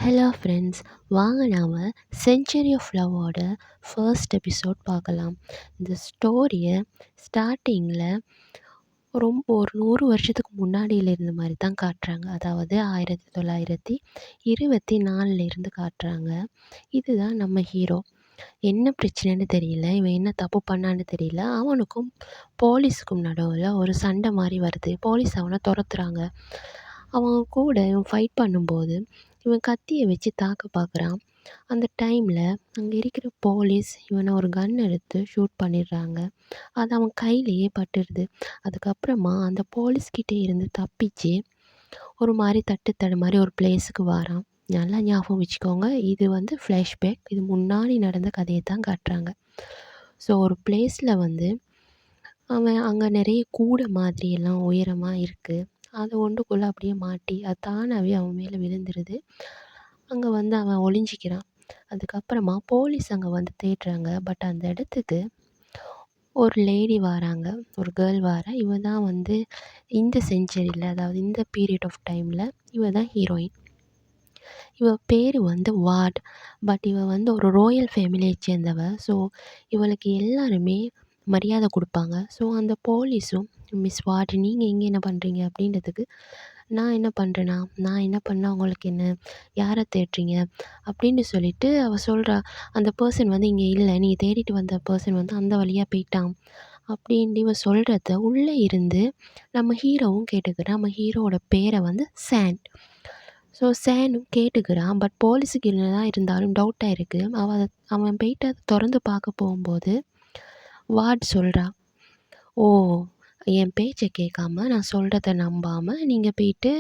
Hello friends, வாங்க நாம century of லவ்வோட first episode பார்க்கலாம். இந்த ஸ்டோரிய ஸ்டார்ட்டிங்கில் ஒரு 100 வருஷத்துக்கு முன்னாடியில இருந்த மாதிரி தான் காட்டுறாங்க. அதாவது 1924 இருந்து காட்டுறாங்க. இதுதான் நம்ம ஹீரோ. என்ன பிரச்சனைன்னு தெரியல. இவன் என்ன தப்பு பண்ணான்னு தெரியல. அவனுக்கும் போலீஸுக்கும் நடுவுல ஒரு சண்டை மாரி வருது. போலீஸ் அவன தொரத்துறாங்க. அவன் கூட இவன் ஃபைட் பண்ணும்போது, இவன் கத்திய வச்சு தாக்க பார்க்குறான். அந்த டைம்ல அங்க இருக்கிற போலீஸ் இவன ஒரு கன் எடுத்து ஷூட் பண்ணிடுறாங்க. அது அவன் கையிலேயே பட்டுருது. அதுக்கப்புறமா அந்த போலீஸ்கிட்ட இருந்து தப்பிச்சு ஒரு மாரி தட்டு தடுமாறி ஒரு பிளேஸுக்கு வாரான். நல்லா ஞாபகம் வச்சுக்கோங்க. இது வந்து ஃப்ளாஷ்பேக். இது முன்னாடி நடந்த கதைய தான் காட்டுறாங்க. ஸோ ஒரு பிளேஸ்ல வந்து அவன் அங்க நெறைய கூடை மாதிரி எல்லாம் உயரமா இருக்கு. அது ஒன்றுக்குள்ள அப்படியே மாட்டி, அது தானாவே அவன் மேல விழுந்துருது. அங்க வந்து அவன் ஒளிஞ்சிக்கிறான். அதுக்கப்புறமா போலீஸ் அங்க வந்து தேடுறாங்க. பட் அந்த இடத்துக்கு ஒரு லேடி வாராங்க. ஒரு கேர்ள் வாரா. இவ தான் வந்து இந்த செஞ்சுரியில, அதாவது இந்த பீரியட் ஆஃப் டைம்ல இவ தான் ஹீரோயின். இவ பேரு வந்து வார்ட். பட் இவ வந்து ஒரு ராயல் ஃபேமிலிய சேர்ந்தவ. ஸோ இவளுக்கு எல்லாருமே மரியாதை குடுப்பாங்க. ஸோ அந்த போலீஸும், "மிஸ் வார்ட், நீங்க இங்க என்ன பண்றீங்க?" அப்படின்றதுக்கு, "நான் என்ன பண்றேனா? நான் என்ன பண்ணா உங்களுக்கு என்ன? யார தேடுறீங்க?" அப்படின்னு சொல்லிட்டு அவ சொல்றா. "அந்த பெர்சன் வந்து இங்க இல்ல. நீங்க தேடிட்டு வந்த பெர்சன் வந்து அந்த வழியா போயிட்டான்." அப்படின்னு இவ சொல்றத உள்ள இருந்து நம்ம ஹீரோவும் கேட்டுக்கிறான். நம்ம ஹீரோவோட பேர வந்து சான். ஸோ சானும் கேட்டுக்கிறான். பட் போலீஸுக்கு என்னதான் இருந்தாலும் டவுட்டா இருக்கு. அவன் போயிட்டு அத தொறந்து பார்க்க போகும்போது, வார்ட் சொல்றா, "ஓ! என் பேச்ச கேட்காம, நான் சொல்றத நம்பாம நீங்க போயிட்டு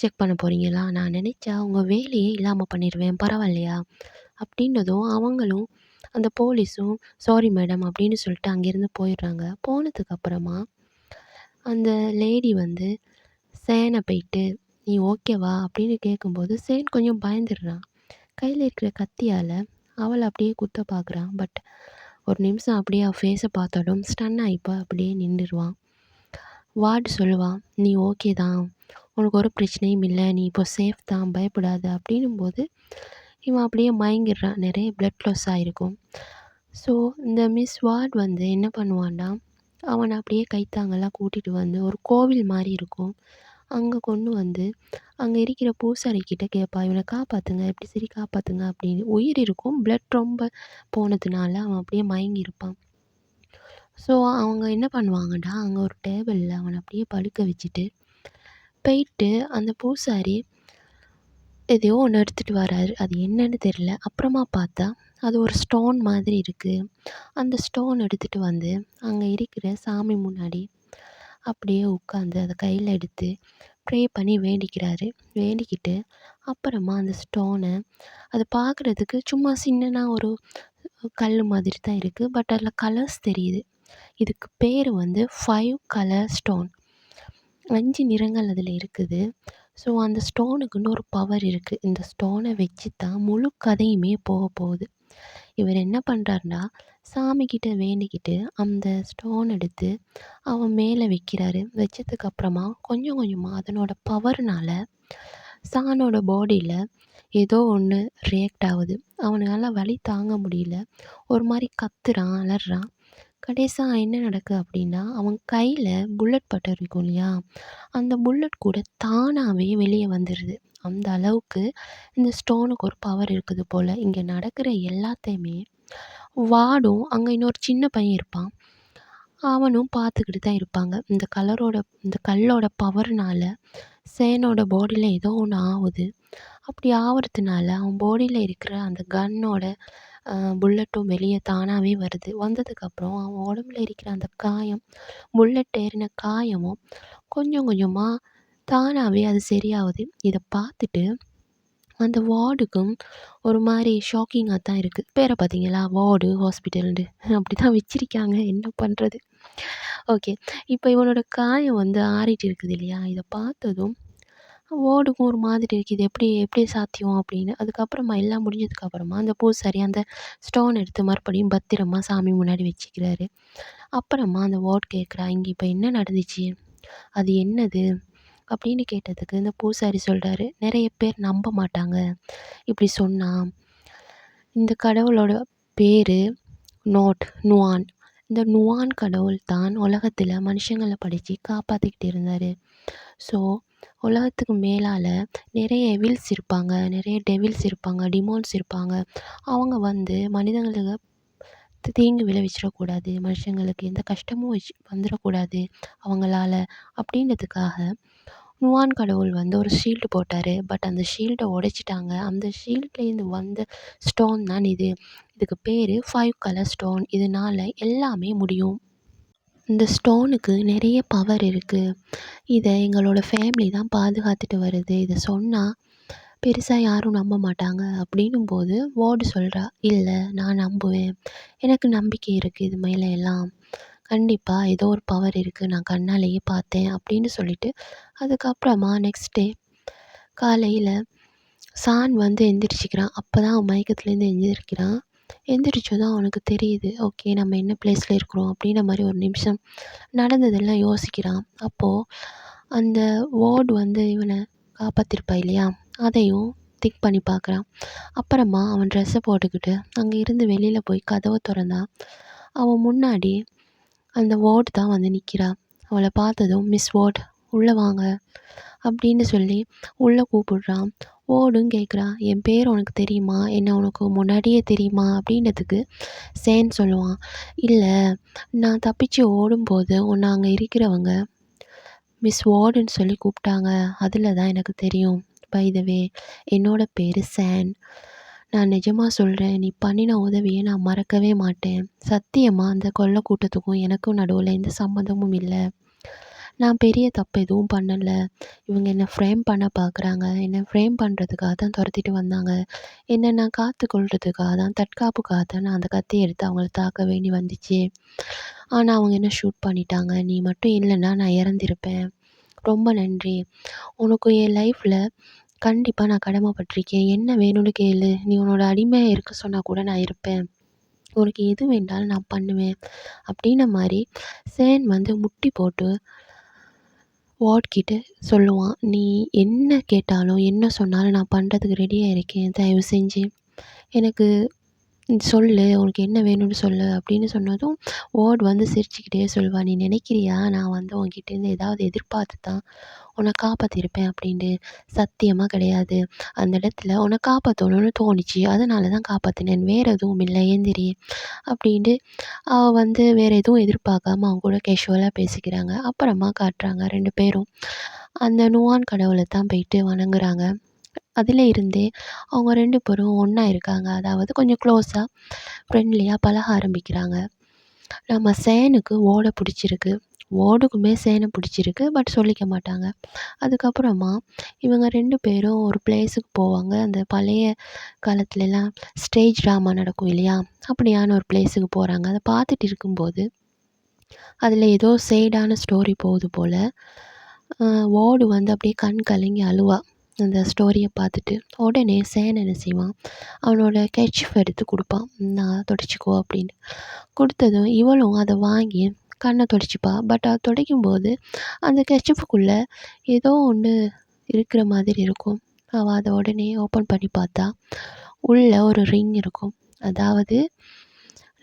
செக் பண்ண போறீங்களா? நான் நினைச்சா உங்க வேலையே இல்லாம பண்ணிருவேன். பரவாயில்லையா?" அப்படின்னதும் அவங்களும் அந்த போலீஸும், "சாரி மேடம்" அப்படின்னு சொல்லிட்டு அங்கேருந்து போயிடுறாங்க. போனதுக்கு அப்புறமா அந்த லேடி வந்து சேன போயிட்டு, "நீ ஓகேவா?" அப்படின்னு கேட்கும்போது, சேன் கொஞ்சம் பயந்துடுறான். கையில இருக்கிற கத்தியால அவள அப்படியே குத்த பார்க்குறான். பட் ஒரு நிமிஷம் அப்படியே அவ ஃபேஸ பார்த்ததும் ஸ்டன் ஆயி அப்படியே நின்னுருவான். வார்டு சொல்லுவான், "நீ ஓகே தான். உனக்கு ஒரு பிரச்சனையும் இல்ல. நீ இப்போ சேஃப் தான். பயப்படாத." அப்படின்னும்போது இவன் அப்படியே மயங்கிடுறான். நெறைய பிளட் லாஸ் ஆயிருக்கும். ஸோ இந்த மிஸ் வார்ட் வந்து என்ன பண்ணுவான்னா, அவன அப்படியே கைத்தாங்கலா கூட்டிட்டு வந்து ஒரு கோவில் மாரி இருக்கும். அங்க கொண்டு வந்து, அங்க இருக்கிற பூசாரி கிட்ட கேட்பா, "இவன காப்பாத்துங்க. எப்படி சரி காப்பாத்துங்க." அப்படின்னு. உயிர் இருக்கும். பிளட் ரொம்ப போனதுனால அவன் அப்படியே மயங்கியிருப்பான். ஸோ அவங்க என்ன பண்ணுவாங்கன்னா, அங்க ஒரு டேபிள்ல அவன அப்படியே படுக்க வச்சுட்டு, போயிட்டு அந்த பூசாரி எதையோ ஒண்ணு எடுத்துட்டு வராரு. அது என்னன்னு தெரியல. அப்புறமா பார்த்தா, அது ஒரு ஸ்டோன் மாதிரி இருக்கு. அந்த ஸ்டோன் எடுத்துட்டு வந்து, அங்க இருக்கிற சாமி முன்னாடி அப்படியே உட்காந்து அத கையில எடுத்து ப்ரே பண்ணி வேண்டிக்கிறாரு. வேண்டிக்கிட்டு அப்புறமா அந்த ஸ்டோன அது பார்க்குறதுக்கு சும்மா சின்னனா ஒரு கல்லு மாதிரி தான் இருக்கு. பட் அதில கலர்ஸ் தெரியுது. இதுக்கு பேரு வந்து 5 கலர் ஸ்டோன். 5 நிறங்கள் அதில இருக்குது. ஸோ அந்த ஸ்டோனுக்குன்னு ஒரு பவர் இருக்கு. இந்த ஸ்டோன வச்சு தான் முழு கதையுமே போகுது. இவர் என்ன பண்றாருன்னா, சாமிகிட்ட வேண்டிக்கிட்டு அந்த ஸ்டோன் எடுத்து அவன் மேல வைக்கிறாரு. வச்சதுக்கு அப்புறமா கொஞ்சம் கொஞ்சமா அதனோட பவர்னால சானோட பாடியில ஏதோ ஒண்ணு ரியாக்ட் ஆகுது. அவனால வலி தாங்க முடியல. ஒரு மாரி கத்துறான், அலர்றான். கடைசியா என்ன நடக்குது அப்படின்னா, அவன் கையில புல்லட் பட்டிருக்கும் இல்லையா? அந்த புல்லட் கூட தானாவே வெளிய வந்துருது. அந்த அளவுக்கு இந்த ஸ்டோனுக்கு ஒரு பவர் இருக்குது போல. இங்க நடக்கிற எல்லாத்தையுமே வார்டும் அங்க இன்னொரு சின்ன பையன் இருப்பான். அவனும் பார்த்துக்கிட்டு தான் இருப்பாங்க. இந்த கல்லோட பவர்னால சேனோட பாடியில ஏதோ ஒண்ணு ஆவுது. அப்படி ஆவறதுனால அவன் பாடியில இருக்கிற அந்த கன்னோட புல்லட்டும் வெளிய தானாவே வருது. வந்ததுக்கப்புறம் அவன் உடம்புல இருக்கிற அந்த காயம், புல்லட் ஏறின காயமும் கொஞ்சம் கொஞ்சமா தானாவே அது சரியாவுது. இத பார்த்துட்டு அந்த வார்டுக்கும் ஒரு மாரி ஷாக்கிங்கா தான் இருக்கு. பேர பார்த்தீங்களா? வார்டு, ஹாஸ்பிட்டல்ன்ட்டு அப்படிதான் வச்சிருக்காங்க. என்ன பண்றது? ஓகே. இப்ப இவனோட காயம் வந்து ஆறிட்டு இருக்குது இல்லையா? இத பார்த்ததும் வார்டுக்கும் ஒரு மாதிரி இருக்கு. இது எப்படி எப்படி சாத்தியம் அப்படின்னு. அதுக்கப்புறமா எல்லாம் முடிஞ்சதுக்கு அப்புறமா அந்த பூசாரி அந்த ஸ்டோன் எடுத்து மறுபடியும் பத்திரமா சாமி முன்னாடி வச்சுக்கிறாரு. அப்புறமா அந்த வார்ட் கேட்குறா, "இங்க இப்ப என்ன நடந்துச்சு? அது என்னது?" அப்படின்னு கேட்டதுக்கு இந்த பூசாரி சொல்றாரு, "நெறைய பேர் நம்ப மாட்டாங்க இப்படி சொன்னா. இந்த கடவுளோட பேரு நுவான். இந்த நுவான் கடவுள் தான் உலகத்துல மனுஷங்கள படைச்சு காப்பாத்திக்கிட்டு இருந்தாரு. ஸோ உலகத்துக்கு மேலால நிறைய எவில்ஸ் இருப்பாங்க, நிறைய டெவில்ஸ் இருப்பாங்க, டிமோன்ஸ் இருப்பாங்க. அவங்க வந்து மனிதங்களுக்கு தீங்கு விளைவிச்சிடக்கூடாது, மனுஷங்களுக்கு எந்த கஷ்டமும் வந்துடக்கூடாது அவங்களால அப்படின்றதுக்காக நுவான் கடவுள் வந்து ஒரு ஷீல்டு போட்டாரு. பட் அந்த ஷீல்டை உடைச்சிட்டாங்க. அந்த ஷீல்ட்லேருந்து வந்த ஸ்டோன் தான் இது. இதுக்கு பேர் 5 கலர் ஸ்டோன். இதனால எல்லாமே முடியும். இந்த ஸ்டோனுக்கு நிறைய பவர் இருக்குது. இதை எங்களோட ஃபேமிலி தான் பாதுகாத்துட்டு வருது. இதை சொன்னால் பெருசாக யாரும் நம்ப மாட்டாங்க. அப்படின்னும்போது வார்டு சொல்கிறா, இல்லை நான் நம்புவேன், எனக்கு நம்பிக்கை இருக்குது இது மேலே எல்லாம். கண்டிப்பாக ஏதோ ஒரு பவர் இருக்குது, நான் கண்ணாலேயே பார்த்தேன் அப்படின்னு சொல்லிட்டு அதுக்கப்புறமா நெக்ஸ்ட் டே காலையில் சான் வந்து எந்திரிச்சிக்கிறான். அப்போ தான் அவன் மயக்கத்துலேருந்து எந்திரிக்கிறான். எந்திரிச்சதும் அவனுக்கு தெரியுது, ஓகே நம்ம என்ன பிளேஸில் இருக்கிறோம் அப்படின்ற மாதிரி. ஒரு நிமிஷம் நடந்ததெல்லாம் யோசிக்கிறான். அப்போது அந்த வார்டு வந்து இவனை காப்பாற்றிருப்பா இல்லையா, அதையும் திங்க் பண்ணி பார்க்குறான். அப்புறமா அவன் ட்ரெஸ்ஸை போட்டுக்கிட்டு அங்கே இருந்து வெளியில் போய் கதவை திறந்தான். அவன் முன்னாடி அந்த வார்டு தான் வந்து நிற்கிறா. அவளை பார்த்ததும், மிஸ் வார்டு உள்ளே வாங்க அப்படின்னு சொல்லி உள்ளே கூப்பிடுறான். வார்டும் கேட்குறா, என் பேர் உனக்கு தெரியுமா, என்ன உனக்கு முன்னாடியே தெரியுமா அப்படின்றதுக்கு சேன் சொல்லுவான், இல்லை நான் தப்பிச்சு ஓடும்போது உன்னை அங்கே இருக்கிறவங்க மிஸ் வார்டுன்னு சொல்லி கூப்பிட்டாங்க, அதில் தான் எனக்கு தெரியும். பை த வே என்னோட பேர் சேன். நான் நிஜமாக சொல்கிறேன், நீ பண்ணின உதவியை நான் மறக்கவே மாட்டேன். சத்தியமாக அந்த கொள்ளை கூட்டத்துக்கும் எனக்கும் நடுவில் எந்த சம்மந்தமும் இல்லை. நான் பெரிய தப்பு எதுவும் பண்ணலை. இவங்க என்னை ஃப்ரேம் பண்ண பார்க்குறாங்க. என்னை ஃப்ரேம் பண்ணுறதுக்காக தான் துரத்திட்டு வந்தாங்க. என்னை நான் காத்துக்கொள்றதுக்காக தான், தற்காப்புக்காக தான் நான் அந்த கத்தியை எடுத்து அவங்கள தாக்க வேண்டி வந்துச்சு. ஆனால் அவங்க என்ன ஷூட் பண்ணிட்டாங்க. நீ மட்டும் இல்லைன்னா நான் இறந்திருப்பேன். ரொம்ப நன்றி. உனக்கு என் லைஃப்பில் கண்டிப்பாக நான் கடமைப்பட்டிருக்கேன். என்ன வேணும்னு கேளு. நீ உன்னோட அடிமையாக இருக்க சொன்னால் கூட நான் இருப்பேன். உனக்கு எது வேண்டாலும் நான் பண்ணுவேன் அப்படின்ன மாதிரி சேன் வந்து முட்டி போட்டு வார்ட்கிட்ட சொல்லுவான், நீ என்ன கேட்டாலும் என்ன சொன்னாலும் நான் பண்ணுறதுக்கு ரெடியாக இருக்கேன். தயவு செஞ்சு எனக்கு சொல்லு, உனக்கு என்ன வேணும்னு சொல்லு அப்படின்னு சொன்னதும் வார்டு வந்து சிரிச்சுக்கிட்டே சொல்வா, நீ நினைக்கிறியா நான் வந்து உன்கிட்டேருந்து ஏதாவது எதிர்பார்த்து தான் உன்னை காப்பாற்றிருப்பேன் அப்படின்ட்டு? சத்தியமாக கிடையாது. அந்த இடத்துல உன்னை காப்பாற்றணும்னு தோணுச்சு, அதனால தான் காப்பாற்றினேன், வேறு எதுவும் இல்லை, ஏந்திரி அப்படின்ட்டு அவள் வந்து வேறு எதுவும் எதிர்பார்க்காம அவங்க கூட கேஷுவலாக பேசிக்கிறாங்க. அப்புறமா காட்டுறாங்க 2 பேரும் அந்த நுவான் கடவுளை தான் போயிட்டு வணங்குறாங்க. அதில் இருந்தே அவங்க 2 பேரும் ஒன்றா இருக்காங்க. அதாவது கொஞ்சம் க்ளோஸாக ஃப்ரெண்ட்லியாக பழக ஆரம்பிக்கிறாங்க. நம்ம சேனுக்கு வார்டை பிடிச்சிருக்கு, வார்டுக்குமே சேனை பிடிச்சிருக்கு. பட் சொல்லிக்க மாட்டாங்க. அதுக்கப்புறமா இவங்க 2 பேரும் ஒரு பிளேஸுக்கு போவாங்க. அந்த பழைய காலத்துலலாம் ஸ்டேஜ் ட்ராமா நடக்கும் இல்லையா, அப்படியான ஒரு பிளேஸுக்கு போகிறாங்க. அதை பார்த்துட்டு இருக்கும்போது அதில் ஏதோ சேடான ஸ்டோரி போகுது போல். வார்டு வந்து அப்படியே கண் கலங்கி அழுவா அந்த ஸ்டோரியை பார்த்துட்டு. உடனே சேன் என்ன செய்வான், அவனோட கெர்ச்சீஃப் எடுத்து கொடுப்பான், நான் துடைச்சிக்கோ அப்படின்னு. கொடுத்ததும் இவளும் அதை வாங்கி கண்ணை துடைச்சிப்பா. பட் அதை துடைக்கும்போது அந்த கெர்ச்சீஃபுக்குள்ளே ஏதோ ஒன்று இருக்கிற மாதிரி இருக்கும். அவள் அதை உடனே ஓப்பன் பண்ணி பார்த்தா உள்ளே ஒரு ரிங் இருக்கும். அதாவது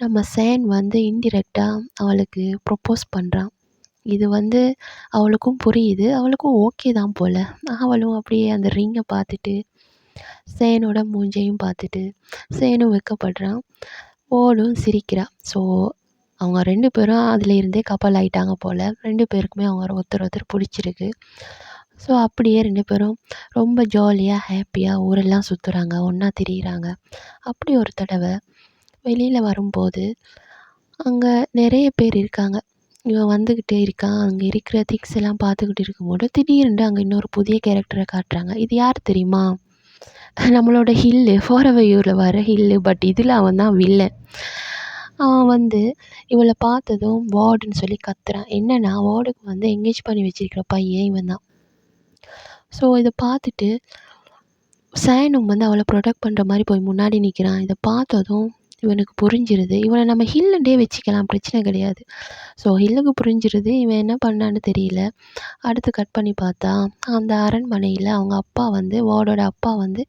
நம்ம சேன் வந்து இன்டிரெக்டாக அவளுக்கு ப்ரொப்போஸ் பண்ணுறான். இது வந்து அவளுக்கும் புரியுது, அவளுக்கும் ஓகே தான் போல். அவளும் அப்படியே அந்த ரிங்கை பார்த்துட்டு சேனோட மூஞ்சையும் பார்த்துட்டு சேனும் வெட்கப்படுறான், ஓடும் சிரிக்கிறா. ஸோ அவங்க 2 பேரும் அதில் இருந்தே கப்பல் ஆகிட்டாங்க போல். 2 பேருக்குமே அவங்க ஒருத்தர் ஒருத்தர் பிடிச்சிருக்கு. ஸோ அப்படியே 2 பேரும் ரொம்ப ஜாலியாக ஹாப்பியாக ஊரெல்லாம் சுற்றுறாங்க, ஒன்றா திரியிறாங்க. அப்படி ஒரு தடவை வெளியில் வரும்போது அங்கே நிறைய பேர் இருக்காங்க. இவன் வந்துக்கிட்டே இருக்கான். அங்கே இருக்கிற திங்ஸ் எல்லாம் பார்த்துக்கிட்டு இருக்கும்போது திடீர்னு அங்கே இன்னொரு புதிய கேரக்டரை காட்டுறாங்க. இது யார் தெரியுமா? நம்மளோட ஹில்லு, ஃபாரெவர் யூவில் வர ஹில்லு. பட் இதில் அவன் தான் வில்லன். அவன் வந்து இவளை பார்த்ததும் வார்டுன்னு சொல்லி கத்துறான். என்னன்னா வார்டுக்கு வந்து எங்கேஜ் பண்ணி வச்சிருக்கிற பையன் இவன் தான். ஸோ இதை பார்த்துட்டு சேனும் வந்து அவளை ப்ரொடெக்ட் பண்ணுற மாதிரி போய் முன்னாடி நிற்கிறான். இதை பார்த்ததும் இவனுக்கு புரிஞ்சிருது. இவன நம்ம ஹில்லுன்டே வச்சுக்கலாம், பிரச்சனை கிடையாது. ஸோ ஹில்லுக்கு புரிஞ்சிருது. இவன் என்ன பண்ணான்னு தெரியல. அடுத்து கட் பண்ணி பார்த்தா, அந்த அரண்மனையில அவங்க அப்பா வந்து வார்டோட அப்பா வந்து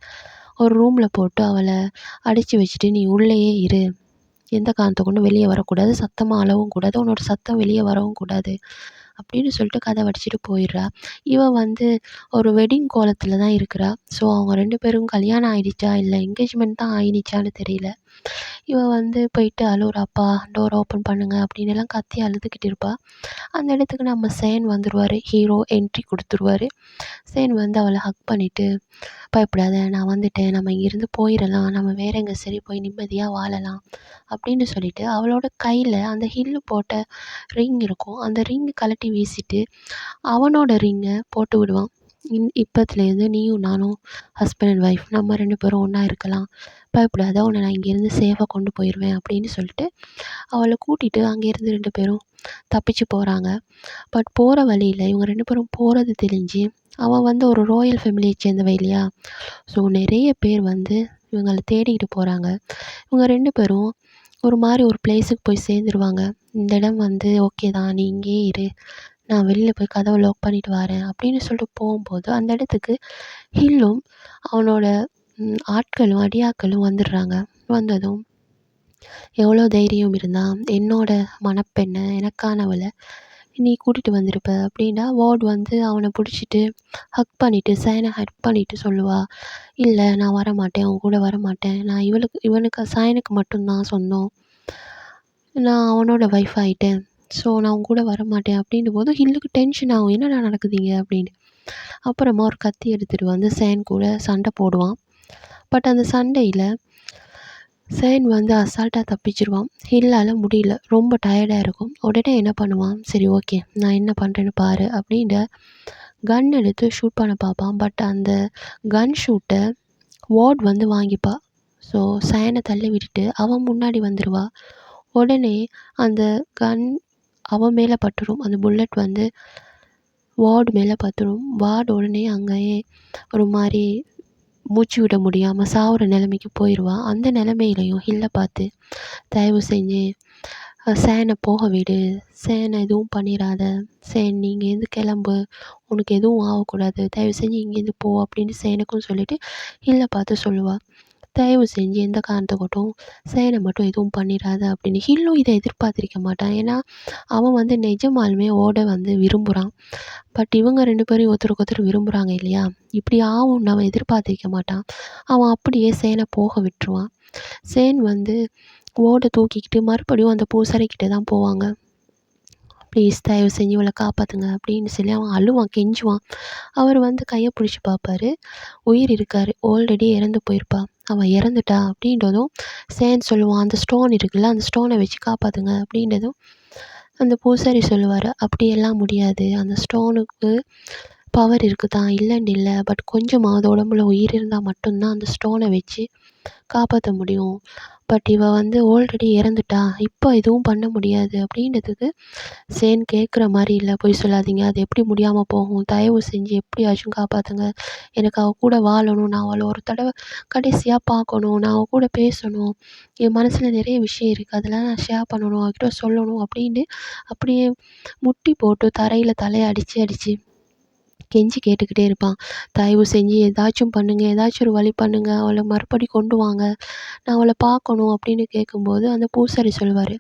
ஒரு ரூம்ல போட்டு அவள அடைச்சி வச்சுட்டு, "நீ உள்ளேயே இரு. எந்த காரணத்த கொண்டும் வெளிய வரக்கூடாது. சத்தமா அழவும் கூடாது. உன்னோட சத்தம் வெளிய வரவும் கூடாது." அப்படின்னு சொல்லிட்டு கதவ அடைச்சிட்டு போயிடுறா. இவ வந்து ஒரு வெட்டிங் கோலத்துல தான் இருக்கிறா. ஸோ அவங்க 2 பேரும் கல்யாணம் ஆயிடுச்சா, இல்ல என்கேஜ்மெண்ட் தான் ஆயிடுச்சான்னு தெரியல. இவ வந்து போயிட்டு அழுவுறா, "அப்பா டோர் ஓப்பன் பண்ணுங்க" அப்படின்னு எல்லாம் கத்தி அழுதுகிட்டு இருப்பா. அந்த இடத்துக்கு நம்ம சேன் வந்துருவாரு. Hero entry குடுத்துருவாரு. சேன் வந்து அவள ஹக் பண்ணிட்டு, "பயப்படாத, நான் வந்துட்டேன். நம்ம இங்கேருந்து போயிறலாம். நம்ம வேற எங்க சரி போய் நிம்மதியா வாழலாம்." அப்படின்னு சொல்லிட்டு அவளோட கையில அந்த ஹில்லு போட்ட ரிங் இருக்கும். அந்த ரிங் கழட்டி வீசிட்டு, அவனோட ரிங்க போட்டு விடுவான். இப்பத்துலேருந்து நீயும் நானும் ஹஸ்பண்ட் அண்ட் ஒய்ஃப் நம்ம 2 பேரும் ஒண்ணா இருக்கலாம். பயப்படாத, உன்ன நான் இங்கேருந்து சேஃபா கொண்டு போயிருவேன் அப்படின்னு சொல்லிட்டு, அவள கூட்டிட்டு அங்கேருந்து 2 பேரும் தப்பிச்சு போறாங்க. பட் போற வழியில இவங்க 2 பேரும் போறது தெரிஞ்சு, அவன் வந்து ஒரு ராயல் ஃபேமிலிய சேர்ந்தவ இல்லையா? ஸோ நெறைய பேர் வந்து இவங்கள தேடிக்கிட்டு போறாங்க. இவங்க 2 பேரும் ஒரு மாரி ஒரு பிளேஸுக்கு போய் சேர்ந்துருவாங்க. "இந்த இடம் வந்து ஓகே தான். நீ இங்கேயே இரு. நான் வெளில போய் கதவ லாக் பண்ணிட்டு வரேன்." அப்படின்னு சொல்லிட்டு போகும்போது, அந்த இடத்துக்கு ஹில்லும் அவனோட ஆட்களும், அடியாட்களும் வந்துடுறாங்க. வந்ததும், "எவ்வளோ தைரியம் இருந்தா என்னோட மணப்பெண்ண, எனக்கானவள நீ கூட்டிட்டு வந்திருப்ப." அப்படின்னா வார்ட் வந்து அவன புடிச்சிட்டு ஹக் பண்ணிட்டு, சயன ஹக் பண்ணிட்டு சொல்லுவா, "இல்ல நான் வரமாட்டேன். உன் கூட வரமாட்டேன். நான் இவனுக்கு சயனுக்கு மட்டும் தான் சொந்தம். நான் அவனோட ஒய்ஃப் ஆயிட்டேன். ஸோ நான் உன் கூட வரமாட்டேன்." அப்படின்னும்போது ஹில்லுக்கு டென்ஷன் ஆகும். "என்னடா நடக்குது இங்க?" அப்படின்னு. அப்புறமா ஒரு கத்தி எடுத்துட்டு வந்து சேன் கூட சண்டை போடுவான். பட் அந்த சண்டையில சேன் வந்து அசால்ட்டா தப்பிச்சுருவான். ஹில்லால முடியல. ரொம்ப டயர்டா இருக்கும். உடனே என்ன பண்ணுவான், "சரி ஓகே, நான் என்ன பண்றேன்னு பாரு" அப்படின்ட்டு கன் எடுத்து ஷூட் பண்ண பார்ப்பான். பட் அந்த கன் ஷூட்ட வார்ட் வந்து வாங்கிப்பா. ஸோ சயன தள்ளி விட்டுட்டு அவன் முன்னாடி வந்துருவா. உடனே அந்த கன் அவன் மேல பட்டுரும். அந்த புல்லட் வந்து வார்டு மேல பட்டுரும். வார்டு உடனே அங்கேயே ஒரு மாரி மூச்சு விட முடியாம சாவுற நிலைமைக்கு போயிருவான். அந்த நிலைமையிலயும் ஹில்ல பார்த்து, "தயவு செஞ்சு சேன போக விடு. சேன எதுவும் பண்ணிறாத. சேன் நீ இங்கேருந்து கிளம்பு. உனக்கு எதுவும் ஆகக்கூடாது. தயவு செஞ்சு இங்கேருந்து போ." அப்படின்னு சேனுக்கும் சொல்லிட்டு ஹில்ல பார்த்து சொல்லுவா. "தயவு செஞ்சு எந்த காரணத்த கொண்டும் சேன மட்டும் எதுவும் பண்ணிறாத." அப்படின்னு. ஹில்லும் இத எதிர்பார்த்திருக்க மாட்டான். ஏன்னா, அவன் வந்து நிஜமாலுமே ஓட வந்து விரும்புறான். பட் இவங்க 2 பேரும் ஒருத்தருக்கு ஒருத்தர் விரும்புறாங்க இல்லையா? இப்படி ஆகும்னு அவன் எதிர்பார்த்திருக்க மாட்டான். அவன் அப்படியே சேன போக விட்டுருவான். சேன் வந்து ஓட தூக்கிக்கிட்டு மறுபடியும் அந்த பூசாரி கிட்ட தான் போவாங்க. "ப்ளீஸ் தயவு செஞ்சு இவள காப்பாத்துங்க" அப்படின்னு சொல்லி அவன் அழுவான், கெஞ்சுவான். அவர் வந்து கைய பிடிச்சு பார்ப்பாரு. உயிர் இருக்காரு. ஆல்ரெடி இறந்து போயிருப்பா. அவ இறந்துட்டா அப்படின்றதும் சேன் சொல்லுவான், "அந்த ஸ்டோன் இருக்குல்ல, அந்த ஸ்டோன வச்சு காப்பாத்துங்க" அப்படின்றதும் அந்த பூசாரி சொல்லுவாரு, "அப்படியெல்லாம் முடியாது. அந்த ஸ்டோனுக்கு பவர் இருக்கு தான், இல்லன்னு இல்ல. பட் கொஞ்சமாவது உடம்புல உயிர் இருந்தா மட்டும் தான் அந்த ஸ்டோன வச்சு காப்பாத்த முடியும். பட் இவ வந்து ஆல்ரெடி இறந்துட்டா. இப்ப எதுவும் பண்ண முடியாது." அப்படின்றதுக்கு சேன் கேட்குற மாரி இல்ல. "பொய் சொல்லாதீங்க. அது எப்படி முடியாம போகும்? தயவு செஞ்சு எப்படியாச்சும் காப்பாத்துங்க. எனக்கு அவ கூட வாழணும். நான் அவள ஒரு தடவ கடைசியா பார்க்கணும். நான் அவ கூட பேசணும். என் மனசுல நிறைய விஷயம் இருக்கு. அதெல்லாம் நான் ஷேர் பண்ணணும். அவகிட்ட சொல்லணும்." அப்படின்னு அப்படியே முட்டி போட்டு தரையில தலைய அடிச்சு அடிச்சு கெஞ்சி கேட்டுக்கிட்டே இருப்பான். "தயவு செஞ்சு ஏதாச்சும் பண்ணுங்க. ஏதாச்சும் ஒரு வழி பண்ணுங்க. அவள மறுபடி கொண்டு வாங்க. நான் அவள பார்க்கணும்." அப்படின்னு கேட்கும்போது அந்த பூசாரி சொல்லுவாரு,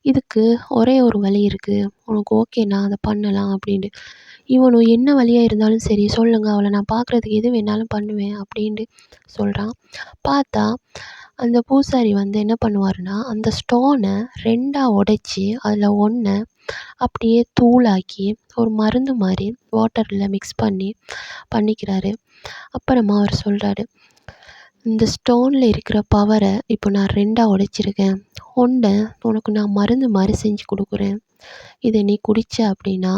"இதுக்கு ஒரே ஒரு வழி இருக்கு. உனக்கு ஓகேனா அத பண்ணலாம்." அப்படின்னு. இவனும், "என்ன வழியா இருந்தாலும் சரி சொல்லுங்க. அவள நான் பார்க்குறதுக்கு எது வேணாலும் பண்ணுவேன்." அப்படின்ட்டு சொல்றான். பார்த்தா அந்த பூசாரி வந்து என்ன பண்ணுவாருன்னா, அந்த ஸ்டோன 2ஆ உடைச்சு அதில 1 அப்படியே தூளாக்கி ஒரு மருந்து மாரி வாட்டர்ல மிக்ஸ் பண்ணிக்கிறாரு. அப்புறமா அவர் சொல்றாரு, "இந்த ஸ்டோன்ல இருக்கிற பவர இப்போ நான் 2ஆ உடைச்சிருக்கேன். 1 உனக்கு நான் மருந்து மாரி செஞ்சு குடுக்குறேன். இத நீ குடிச்ச அப்படின்னா,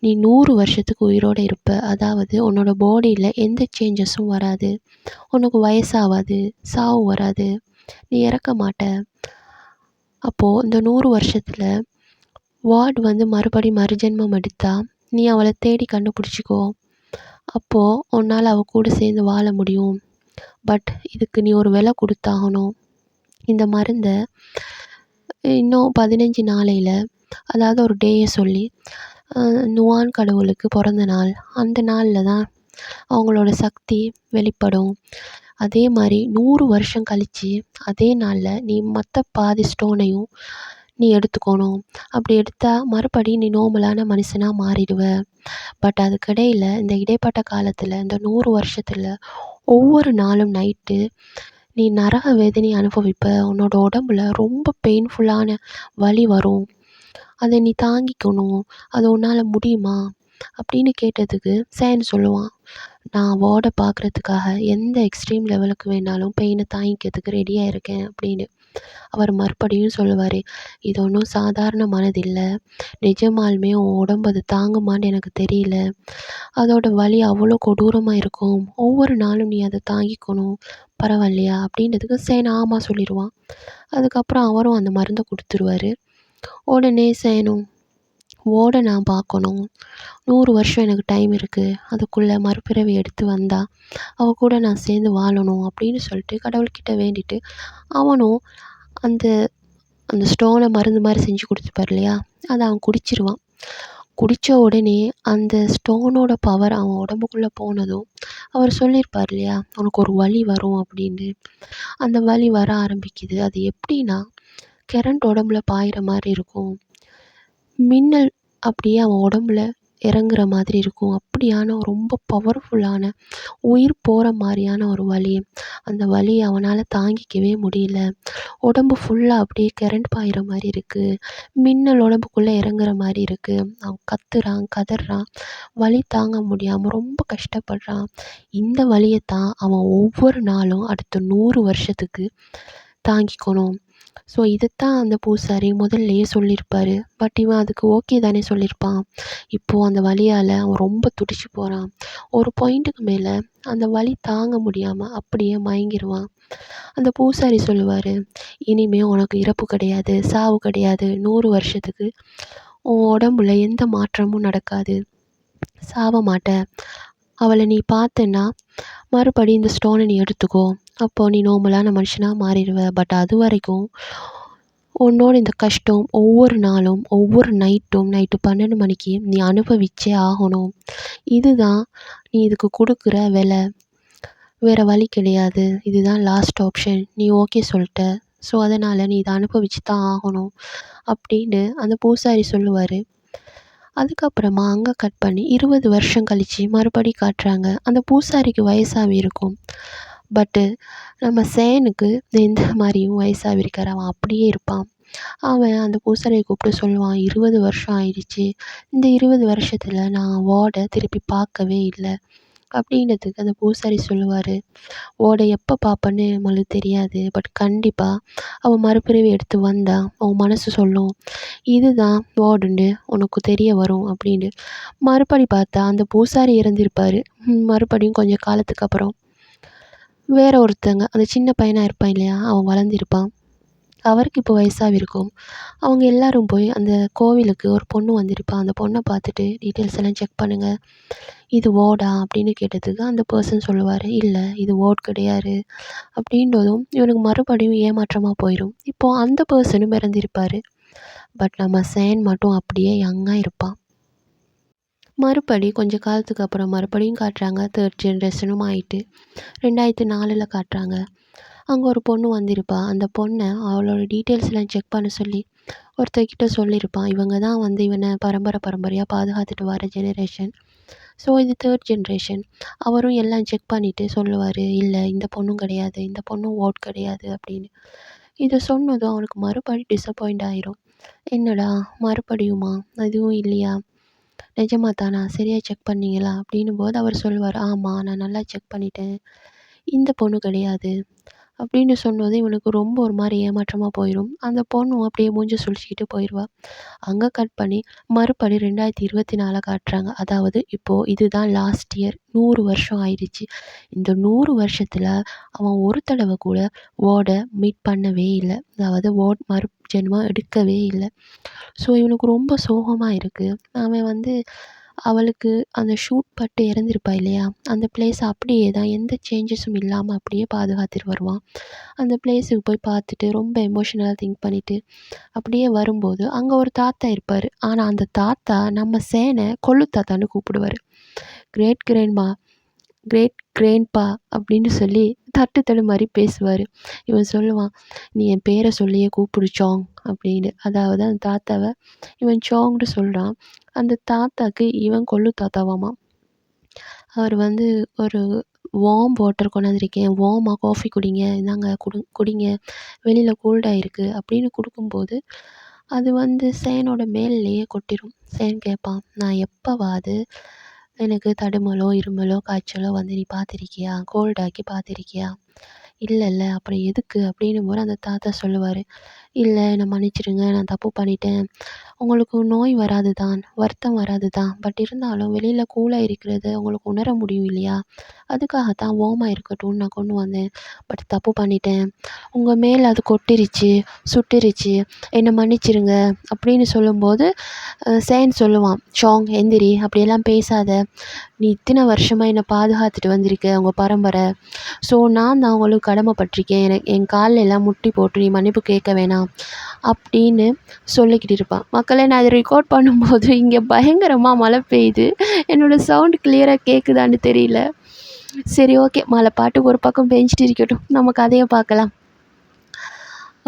நீ 100 வருஷத்துக்கு உயிரோட இருப்ப. அதாவது உன்னோட பாடியில எந்த சேஞ்சஸும் வராது. உனக்கு வயசாவாது, சாவு வராது. நீ இறக்க மாட்ட. அப்போ இந்த 100 வருஷத்துல வார்ட் வந்து மறுஜென்மம் எடுத்தா, நீ அவள தேடி கண்டுபிடிச்சுக்கோ. அப்போ உன்னால அவ கூட சேர்ந்து வாழ முடியும். பட் இதுக்கு நீ ஒரு விலை குடுத்தாகணும்." இந்த மருந்த இன்னும் 15 நாளையில, அதாவது ஒரு டேய சொல்லி, நுவான் கடவுளுக்கு பொறந்த நாள். அந்த நாள்ல தான் அவங்களோட சக்தி வெளிப்படும். அதே மாரி 100 வருஷம் கழிச்சு, அதே நாள்ல நீ மத்த பாதி ஸ்டோனையும் நீ எடுத்துக்கணும். அப்படி எடுத்தா மறுபடியும் நீ நார்மலான மனுஷனா மாறிடுவ. பட் அதுக்கிடையில இந்த இடைப்பட்ட காலத்துல, இந்த 100 வருஷத்துல ஒவ்வொரு நாளும் நைட்டு நீ நரக வேதனைய அனுபவிப்ப. உன்னோட உடம்புல ரொம்ப பெயின்ஃபுல்லான வலி வரும். அத நீ தாங்கிக்கணும். அது உன்னால முடியுமா? அப்படின்னு கேட்டதுக்கு சேன் சொல்லுவான், "நான் வார்ட பார்க்குறதுக்காக எந்த எக்ஸ்ட்ரீம் லெவலுக்கு வேணாலும் பெயின தாங்கிக்கிறதுக்கு ரெடியா இருக்கேன்" அப்படின்னு. அவர் மறுபடியும் சொல்லுவாரு, "இது ஒண்ணும் சாதாரணமானது இல்ல. நிஜமாலுமே உன் உடம்பு அது தாங்குமான்னு எனக்கு தெரியல. அதோட வலி அவ்வளோ கொடூரமா இருக்கும். ஒவ்வொரு நாளும் நீ அத தாங்கிக்கணும். பரவாயில்லையா?" அப்படின்றதுக்கு சேன் ஆமா சொல்லிருவான். அதுக்கப்புறம் அவரும் அந்த மருந்த குடுத்துருவாரு. உடனே சேனும், "வார்ட நான் பார்க்கணும். 100 வருஷம் எனக்கு டைம் இருக்கு. அதுக்குள்ள மறுபிறவி எடுத்து வந்தா, அவ கூட நான் சேர்ந்து வாழணும்" அப்படின்னு சொல்லிட்டு கடவுள்கிட்ட வேண்டிட்டு, அவனும் அந்த அந்த ஸ்டோன மருந்து மாரி செஞ்சு குடுத்துருப்பாரு இல்லையா? அத அவன் குடிச்சிருவான். குடிச்ச உடனே அந்த ஸ்டோனோட பவர் அவன் உடம்புக்குள்ள போனதும், அவர் சொல்லியிருப்பார் இல்லையா? "உனக்கு ஒரு வலி வரும்" அப்படின்னு. அந்த வலி வர ஆரம்பிக்குது. அது எப்படின்னா, கரண்ட் உடம்புல பாயிற மாரி இருக்கும். மின்னல் அப்படியே அவன் உடம்புல இறங்குற மாதிரி இருக்கும். அப்படியான ரொம்ப பவர்ஃபுல்லான, உயிர் போற மாரியான ஒரு வலி. அந்த வலிய அவனால தாங்கிக்கவே முடியல. உடம்பு ஃபுல்லா அப்படியே கரண்ட் பாயிற மாரி இருக்கு. மின்னல் உடம்புக்குள்ள இறங்குற மாரி இருக்கு. அவன் கத்துறான், கதறான். வலி தாங்க முடியாம ரொம்ப கஷ்டப்படுறான். இந்த வலியத்தான் அவன் ஒவ்வொரு நாளும் அடுத்த 100 வருஷத்துக்கு தாங்கிக்கணும். ஸோ இதத்தான் அந்த பூசாரி முதல்லயே சொல்லியிருப்பாரு. பட் இவன் அதுக்கு ஓகே தானே சொல்லியிருப்பான். இப்போ அந்த வலியால அவன் ரொம்ப துடிச்சு போறான். ஒரு பாயிண்ட்டுக்கு மேல அந்த வலி தாங்க முடியாம அப்படியே மயங்கிருவான். அந்த பூசாரி சொல்லுவாரு, "இனிமே உனக்கு இறப்பு கிடையாது, சாவு கிடையாது. 100 வருஷத்துக்கு உன் உடம்புல எந்த மாற்றமும் நடக்காது. சாவ மாட்ட. அவள நீ பார்த்தன்னா, மறுபடியும் இந்த ஸ்டோன நீ எடுத்துக்கோ. அப்போ நீ நார்மலான மனுஷனா மாறிடுவ. பட் அதுவரைக்கும் உன்னோட இந்த கஷ்டம் ஒவ்வொரு நாளும், ஒவ்வொரு நைட்டு 12 மணிக்கு நீ அனுபவிச்சே ஆகணும். இதுதான் நீ இதுக்கு குடுக்குற விலை. வேற வழி கிடையாது. இதுதான் லாஸ்ட் ஆப்ஷன். நீ ஓகே சொல்ட்ட. ஸோ அதனால நீ இத அனுபவிச்சு தான் ஆகணும்" அப்படின்னு அந்த பூசாரி சொல்லுவாரு. அதுக்கப்புறமா அங்க கட் பண்ணி 20 வருஷம் கழிச்சு மறுபடியும் காட்டுறாங்க. அந்த பூசாரிக்கு வயசாகி இருக்கும். பட்டு நம்ம சேனுக்கு எந்த மாரியும் வயசாகி இருக்காரு. அவன் அப்படியே இருப்பான். அவன் அந்த பூசாரிய கூப்பிட்டு சொல்லுவான், "20 வருஷம் ஆயிடுச்சு. இந்த 20 வருஷத்துல நான் வார்ட திருப்பி பார்க்கவே இல்ல." அப்படின்னதுக்கு அந்த பூசாரி சொல்லுவாரு, "உன்ன எப்ப பார்ப்பேன்னு நம்மளுக்கு தெரியாது. பட் கண்டிப்பா அவ மறுபிறவி எடுத்து வந்தா, உன் மனசு சொல்லும். இதுதான் வார்டுன்னு உனக்கு தெரிய வரும்" அப்படின்னு. மறுபடி பார்த்தா அந்த பூசாரி இறந்திருப்பாரு. மறுபடியும் கொஞ்சம் காலத்துக்கு அப்புறம் வேற ஒருத்தங்க, அந்த சின்ன பையனா இருப்பான் இல்லையா? அவன் வளர்ந்திருப்பான். அவருக்கு இப்போ வயசாகிருக்கும். அவங்க எல்லாரும் போய் அந்த கோவிலுக்கு ஒரு பொண்ணு வந்திருப்பா. அந்த பொண்ண பார்த்துட்டு டீட்டெயில்ஸ் எல்லாம் செக் பண்ணுங்க. "இது வார்டா?" அப்படின்னு கேட்டதுக்கு அந்த பெர்சன் சொல்லுவாரு, "இல்ல இது வார்ட் கிடையாது." அப்படின்றதும் இவனுக்கு மறுபடியும் ஏமாற்றமா போயிரும். இப்போ அந்த பெர்சனும் இறந்திருப்பாரு. பட் நம்ம சேன் மட்டும் அப்படியே யங்கா இருப்பான். மறுபடி கொஞ்ச காலத்துக்கு அப்புறம் மறுபடியும் காட்டுறாங்க. 3 ஜெனரேஷனும் ஆயிட்டு 2004ல காட்டுறாங்க. அங்க ஒரு பொண்ணு வந்திருப்பா. அந்த பொண்ண அவளோட டீட்டெயில்ஸ்லாம் செக் பண்ண சொல்லி ஒருத்தர்கிட்ட சொல்லியிருப்பான். இவங்க தான் வந்து இவன பரம்பரையா பாதுகாத்துட்டு வர ஜெனரேஷன். ஸோ இது 3 ஜெனரேஷன். அவரும் எல்லாம் செக் பண்ணிட்டு சொல்லுவாரு, "இல்ல இந்த பொண்ணும் கிடையாது. இந்த பொண்ணும் வார்ட் கிடையாது" அப்படின்னு. இத சொன்னதும் அவனுக்கு மறுபடியும் டிசப்பாயிண்ட் ஆயிரும். "என்னடா மறுபடியுமா? அதுவும் இல்லையா? நிஜமா தானா? சரியா செக் பண்ணீங்களா?" அப்படின்னும்போது அவர் சொல்லுவாரு, "ஆமா நான் நல்லா செக் பண்ணிட்டேன். இந்த பொண்ணு கிடையாது." அப்படின்னு சொன்னதும் இவனுக்கு ரொம்ப ஒரு மாரி ஏமாற்றமா போயிரும். அந்த பொண்ணும் அப்படியே மூஞ்ச சுளிச்சுக்கிட்டு போயிருவா. அங்க கட் பண்ணி மறுபடி 2024 காட்டுறாங்க. அதாவது இப்போ இதுதான் லாஸ்ட் இயர். 100 வருஷம் ஆயிடுச்சு. இந்த 100 வருஷத்துல அவன் ஒரு தடவ கூட வார்ட மீட் பண்ணவே இல்ல. அதாவது வார்ட் மறுஜென்மம் எடுக்கவே இல்ல. ஸோ இவனுக்கு ரொம்ப சோகமா இருக்கு. அவன் வந்து அவளுக்கு அந்த ஷூட் பட்டு இறந்திருப்பா இல்லையா, அந்த பிளேஸ் அப்படியே தான் எந்த சேஞ்சஸும் இல்லாமல் அப்படியே பாதுகாத்துட்டு வருவான். அந்த பிளேஸுக்கு போய் பார்த்துட்டு ரொம்ப எமோஷனலாக திங்க் பண்ணிவிட்டு அப்படியே வரும்போது அங்கே ஒரு தாத்தா இருப்பார். ஆனால் அந்த தாத்தா நம்ம சேனை கொள்ளு தாத்தான்னு கூப்பிடுவார். கிரேட் கிரேண்ட்மா, கிரேட் கிரேண்ட்பா அப்படின்னு சொல்லி தட்டு தடுமாறி பேசுவார். இவன் சொல்லுவான், நீ என் பேரை சொல்லியே கூப்பிடு சாங் அப்படின்னு. அதாவது அந்த தாத்தாவை இவன் சாங்னு சொல்கிறான். அந்த தாத்தாக்கு இவன் கொள்ளு தாத்தாவாமா. அவர் வந்து ஒரு வார்ம் வாட்டர் கொண்டாந்துருக்கேன், வார்மாக காஃபி குடிங்க, இந்தாங்க குடிங்க, வெளியில் கோல்டாக இருக்குது அப்படின்னு கொடுக்கும்போது அது வந்து சேனோட மேல்லையே கொட்டிடும். சேன் கேட்பான், நான் எப்போவாது எனக்கு தடுமலோ இருமலோ காய்ச்சலோ வந்து நீ பார்த்துருக்கியா, கோல்டாக்கி பார்த்துருக்கியா? இல்லைல்ல, அப்புறம் எதுக்கு அப்படின்னும்போது அந்த தாத்தா சொல்லுவார், இல்லை என்னை மன்னிச்சிடுங்க, நான் தப்பு பண்ணிட்டேன், உங்களுக்கு நோய் வராது தான், வருத்தம் வராது தான், பட் இருந்தாலும் வெளியில் கூலாக இருக்கிறத உங்களுக்கு உணர முடியும் இல்லையா, அதுக்காகத்தான் வார்மாக இருக்கட்டும்னு நான் கொண்டு வந்தேன், பட் தப்பு பண்ணிட்டேன், உங்கள் மேலே அது கொட்டிருச்சு, சுட்டுருச்சு, என்னை மன்னிச்சிடுங்க அப்படின்னு சொல்லும்போது சேன் சொல்லுவான், சாங் எந்திரி, அப்படியெல்லாம் பேசாத, நீ இத்தனை வருஷமாக என்னை பாதுகாத்துட்டு வந்திருக்க உங்கள் பரம்பரை, ஸோ நான் தான் உங்களுக்கு கடமைப்பட்டிருக்கேன், எனக்கு என் காலில் எல்லாம் முட்டி போட்டு நீ மன்னிப்பு கேட்க வேணாம் அப்படின்னு சொல்லிக்கிட்டு இருப்பான். மக்களே, நான் அதை ரெக்கார்ட் பண்ணும்போது இங்கே பயங்கரமாக மழை பெய்யுது. என்னோடய சவுண்டு கிளியராக கேட்குதான்னு தெரியல. சரி, ஓகே, மழை பாட்டுக்கு ஒரு பக்கம் பெஞ்சிட்டு இருக்கட்டும், நம்ம கதையை பார்க்கலாம்.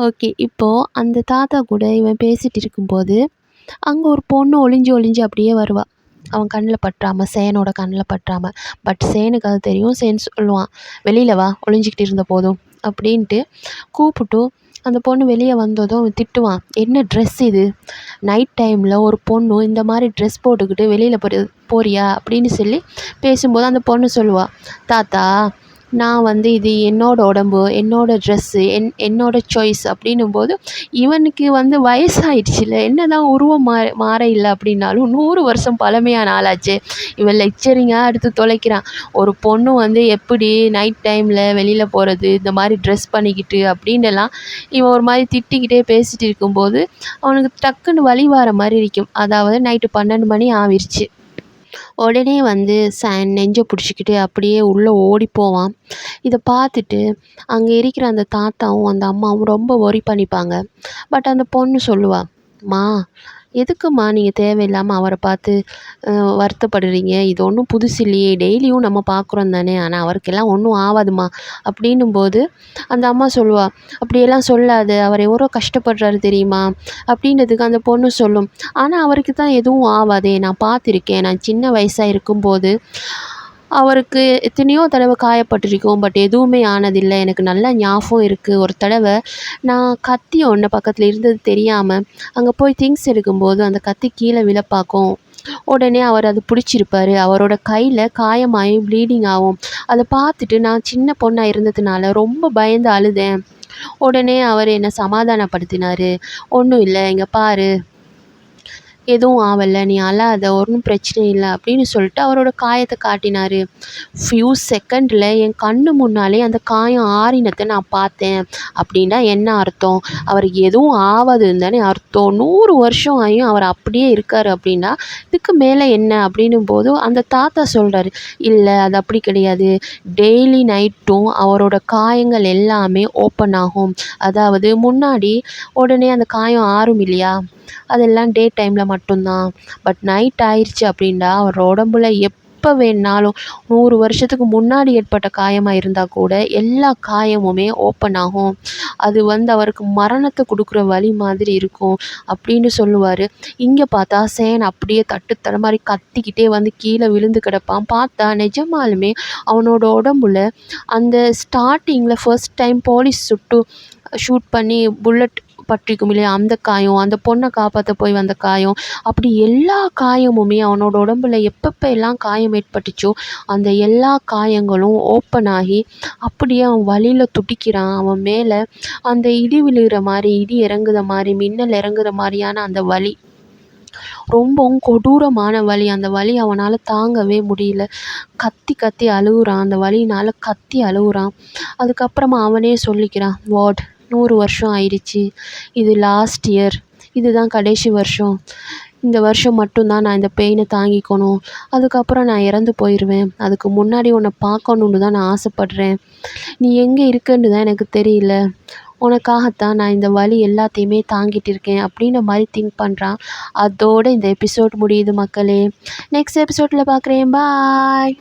ஓகே, இப்போது அந்த தாத்தா கூட இவன் பேசிகிட்டு இருக்கும்போது அங்கே ஒரு பொண்ணு ஒளிஞ்சு அப்படியே வருவாள். அவன் கண்ணில் பற்றாமல், சேனோட கண்ணில் பற்றாமல். பட் சேனுக்கு அது தெரியும். சேன் சொல்லுவான், வெளியில் வா, ஒளிஞ்சிக்கிட்டு இருந்த போதும் அப்படின்ட்டு கூப்பிட்டு அந்த பொண்ணு வெளியே வந்ததும் அவன் திட்டுவான், என்ன ட்ரெஸ் இது, நைட் டைமில் ஒரு பொண்ணு இந்த மாதிரி ட்ரெஸ் போட்டுக்கிட்டு வெளியில் போறியா அப்படின்னு சொல்லி பேசும்போது அந்த பொண்ணு சொல்லுவாள், தாத்தா நான் வந்து இது என்னோடய உடம்பு, என்னோடய ட்ரெஸ்ஸு, என்னோடய சாய்ஸ் அப்படின்னும்போது இவனுக்கு வந்து வயசாயிடுச்சுல்ல, என்ன தான் உருவம் மாற இல்லை அப்படின்னாலும் 100 வருஷம் பழமையான ஆளாச்சே, இவன் லெக்சரிங்காக எடுத்து தொலைக்கிறான். ஒரு பொண்ணு வந்து எப்படி நைட் டைமில் வெளியில் போகிறது, இந்த மாதிரி ட்ரெஸ் பண்ணிக்கிட்டு அப்படின்னுலாம் இவன் ஒரு மாதிரி திட்டிக்கிட்டே பேசிகிட்டு இருக்கும்போது அவனுக்கு டக்குன்னு வலி வர மாதிரி இருக்கும். அதாவது நைட்டு 12 மணி ஆகிருச்சு. உடனே வந்து நெஞ்சை பிடிச்சிக்கிட்டு அப்படியே உள்ளே ஓடி போவான். இதை பார்த்துட்டு அங்கே இருக்கிற அந்த தாத்தாவும் அந்த அம்மாவும் ரொம்ப ஒரி பண்ணிப்பாங்க. பட் அந்த பொண்ணு சொல்லுவா, மா எதுக்கும்மா நீங்கள் தேவையில்லாமல் அவரை பார்த்து வருத்தப்படுறீங்க, இது ஒன்றும் புதுசு இல்லையே, டெய்லியும் நம்ம பார்க்குறோம் தானே, ஆனால் அவருக்கெல்லாம் ஒன்றும் ஆகாதுமா அப்படின்னும்போது அந்த அம்மா சொல்லுவா, அப்படியெல்லாம் சொல்லாத, அவர் எவ்வளோ கஷ்டப்படுறாரு தெரியுமா அப்படின்றதுக்கு அந்த பொண்ணு சொல்லும், ஆனால் அவருக்கு தான் எதுவும் ஆகாதே, நான் பார்த்துருக்கேன், நான் சின்ன வயசாக இருக்கும்போது அவருக்கு எத்தனையோ தடவை காயப்பட்டிருக்கும், பட் எதுவுமே ஆனதில்லை, எனக்கு நல்லா ஞாபகம் இருக்குது, ஒரு தடவை நான் கத்தி ஒன்று பக்கத்தில் இருந்தது தெரியாமல் அங்கே போய் திங்ஸ் எடுக்கும்போது அந்த கத்தி கீழே விழ பார்க்கும். உடனே அவர் அது பிடிச்சிருப்பார், அவரோட கையில் காயமாகி ப்ளீடிங் ஆகும். அதை பார்த்துட்டு நான் சின்ன பொண்ணாக இருந்ததுனால ரொம்ப பயந்து அழுதேன். உடனே அவர் என்னை சமாதானப்படுத்தினார், ஒன்றும் இல்லை, இங்கே பாரு, எதுவும் ஆகலை, நீ அழாத, ஒன்றும் பிரச்சனை இல்லை அப்படின்னு சொல்லிட்டு அவரோட காயத்தை காட்டினார். ஃபியூ செகண்டில் என் கண்ணு முன்னாலே அந்த காயம் ஆறினத்தை நான் பார்த்தேன். அப்படின்னா என்ன அர்த்தம், அவருக்கு எதுவும் ஆகாதுன்னு தானே அர்த்தம். 100 வருஷம் ஆகியும் அவர் அப்படியே இருக்கார் அப்படின்னா இதுக்கு மேலே என்ன அப்படின்னும் போது அந்த தாத்தா சொல்கிறாரு, இல்லை அது அப்படி கிடையாது, டெய்லி நைட்டும் அவரோட காயங்கள் எல்லாமே ஓப்பன் ஆகும். அதாவது முன்னாடி உடனே அந்த காயம் ஆறும் இல்லையா, அதெல்லாம் டே டைமில் மட்டும்தான். பட் நைட் ஆயிடுச்சு அப்படின்னா அவர் உடம்புல எப்போ வேணாலும் 100 வருஷத்துக்கு முன்னாடி ஏற்பட்ட காயமாக இருந்தால் கூட எல்லா காயமுமே ஓப்பன் ஆகும். அது வந்து அவருக்கு மரணத்தை கொடுக்குற வலி மாதிரி இருக்கும் அப்படின்னு சொல்லுவார். இங்கே பார்த்தா சேன் அப்படியே தட்டு மாதிரி கத்திக்கிட்டே வந்து கீழே விழுந்து கிடப்பான். பார்த்தா நிஜமாலுமே அவனோட உடம்புல அந்த ஸ்டார்டிங்கில் ஃபர்ஸ்ட் டைம் போலீஸ் ஷூட் பண்ணி புல்லட் பட்டிருக்கும் இல்லையா, அந்த காயம், அந்த பொண்ணை காப்பாற்ற போய் வந்த காயம், அப்படி எல்லா காயமுமே அவனோட உடம்புல எப்பப்போ எல்லாம் காயம் ஏற்பட்டுச்சோ அந்த எல்லா காயங்களும் ஓப்பன் ஆகி அப்படியே அவன் வலியில் துடிக்கிறான். அவன் மேலே அந்த இடி விழுகிற மாதிரி, இடி இறங்குற மாதிரி, மின்னல் இறங்குற மாதிரியான அந்த வலி, ரொம்பவும் கொடூரமான வலி. அந்த வலி அவனால் தாங்கவே முடியல. கத்தி கத்தி அழுகுறான், அந்த வலியினால் கத்தி அழுகுறான். அதுக்கப்புறமா அவனே சொல்லிக்கிறான், 100 வருஷம் ஆயிடுச்சு, இது லாஸ்ட் இயர், இதுதான் கடைசி வருஷம், இந்த வருஷம் மட்டும் தான் நான் இந்த பெயினை தாங்கிக்கணும். அதுக்கப்புறம் நான் இறந்து போயிடுவேன். அதுக்கு முன்னாடி உன்னை பார்க்கணுன்னு தான் நான் ஆசைப்பட்றேன். நீ எங்கே இருக்கன்னு தான் எனக்கு தெரியல. உனக்காகத்தான் நான் இந்த வலி எல்லாத்தையுமே தாங்கிட்டு இருக்கேன்." அப்படின்ற மாதிரி திங்க் பண்ணுறான். அதோட இந்த எபிசோட் முடியுது மக்களே. நெக்ஸ்ட் எபிசோடில் பார்க்குறேன். பாய்.